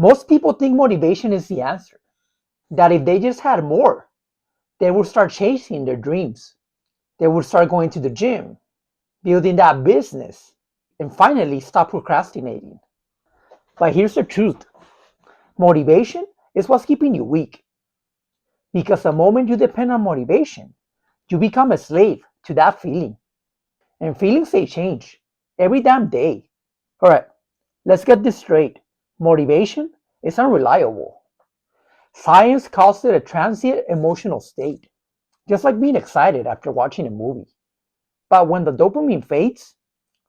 Most people think motivation is the answer, that if they just had more, they would start chasing their dreams. They would start going to the gym, building that business, and finally stop procrastinating. But here's the truth: motivation is what's keeping you weak. Because the moment you depend on motivation, you become a slave to that feeling. And feelings they change every damn day. Alright, let's get this straight. Motivation is unreliable. Science calls it a transient emotional state, just like being excited after watching a movie. But when the dopamine fades,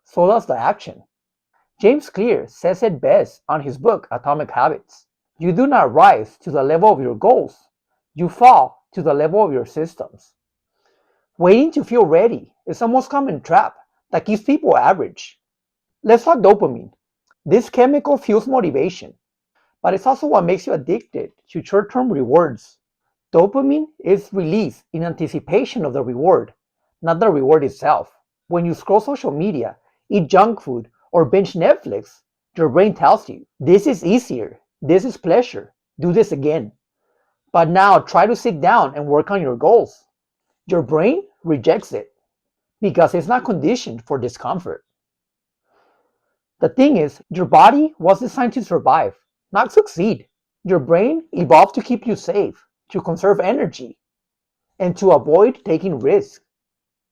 so does the action. James Clear says it best on his book Atomic Habits. You do not rise to the level of your goals, you fall to the level of your systems. Waiting to feel ready is the most common trap that keeps people average. Let's talk dopamine. This chemical fuels motivation, but it's also what makes you addicted to short-term rewards. Dopamine is released in anticipation of the reward, not the reward itself. When you scroll social media, eat junk food, or binge Netflix, your brain tells you, this is easier, this is pleasure, do this again. But now try to sit down and work on your goals. Your brain rejects it because it's not conditioned for discomfort. The thing is, your body was designed to survive, not succeed. Your brain evolved to keep you safe, to conserve energy, and to avoid taking risks.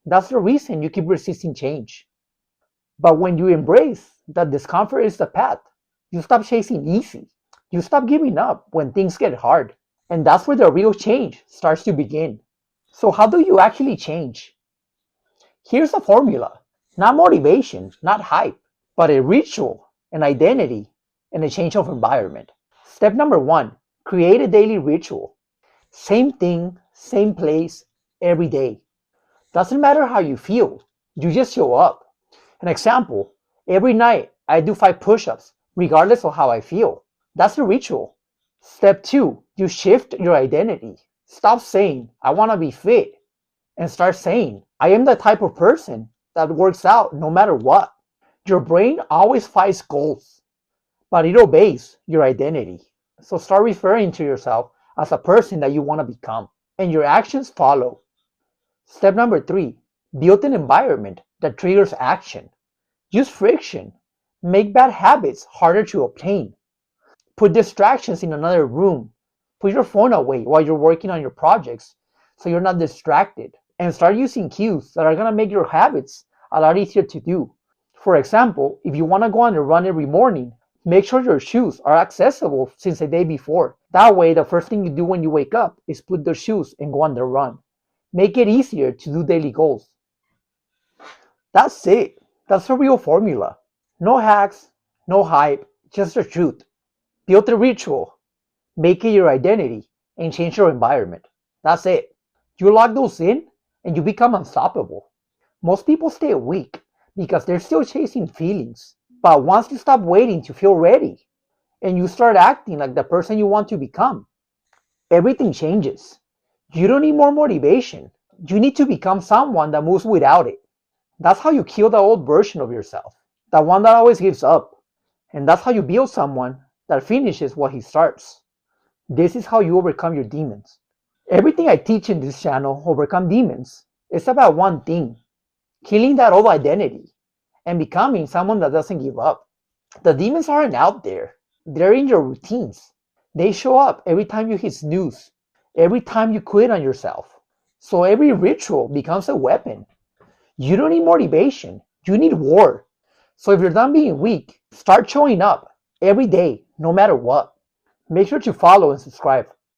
That's the reason you keep resisting change. But when you embrace that discomfort is the path, you stop chasing easy. You stop giving up when things get hard. And that's where the real change starts to begin. So how do you actually change? Here's the formula. Not motivation, not hype, but a ritual, an identity, and a change of environment. Step number 1, create a daily ritual. Same thing, same place, every day. Doesn't matter how you feel, you just show up. An example, every night I do 5 push-ups, regardless of how I feel. That's the ritual. Step 2, you shift your identity. Stop saying, I want to be fit, and start saying, I am the type of person that works out no matter what. Your brain always fights goals, but it obeys your identity. So start referring to yourself as a person that you want to become, and your actions follow. Step number 3, build an environment that triggers action. Use friction. Make bad habits harder to obtain. Put distractions in another room. Put your phone away while you're working on your projects so you're not distracted. And start using cues that are going to make your habits a lot easier to do. For example, if you want to go on a run every morning, make sure your shoes are accessible since the day before. That way, the first thing you do when you wake up is put the shoes and go on the run. Make it easier to do daily goals. That's it. That's the real formula. No hacks, no hype, just the truth. Build a ritual, make it your identity, and change your environment. That's it. You lock those in, and you become unstoppable. Most people stay weak because they're still chasing feelings. But once you stop waiting to feel ready, and you start acting like the person you want to become, everything changes. You don't need more motivation. You need to become someone that moves without it. That's how you kill the old version of yourself, the one that always gives up. And that's how you build someone that finishes what he starts. This is how you overcome your demons. Everything I teach in this channel, Overcome Demons, is about one thing: killing that old identity and becoming someone that doesn't give up. The demons aren't out there. They're in your routines. They show up every time you hit snooze, every time you quit on yourself. So every ritual becomes a weapon. You don't need motivation. You need war. So if you're done being weak, start showing up every day, no matter what. Make sure to follow and subscribe.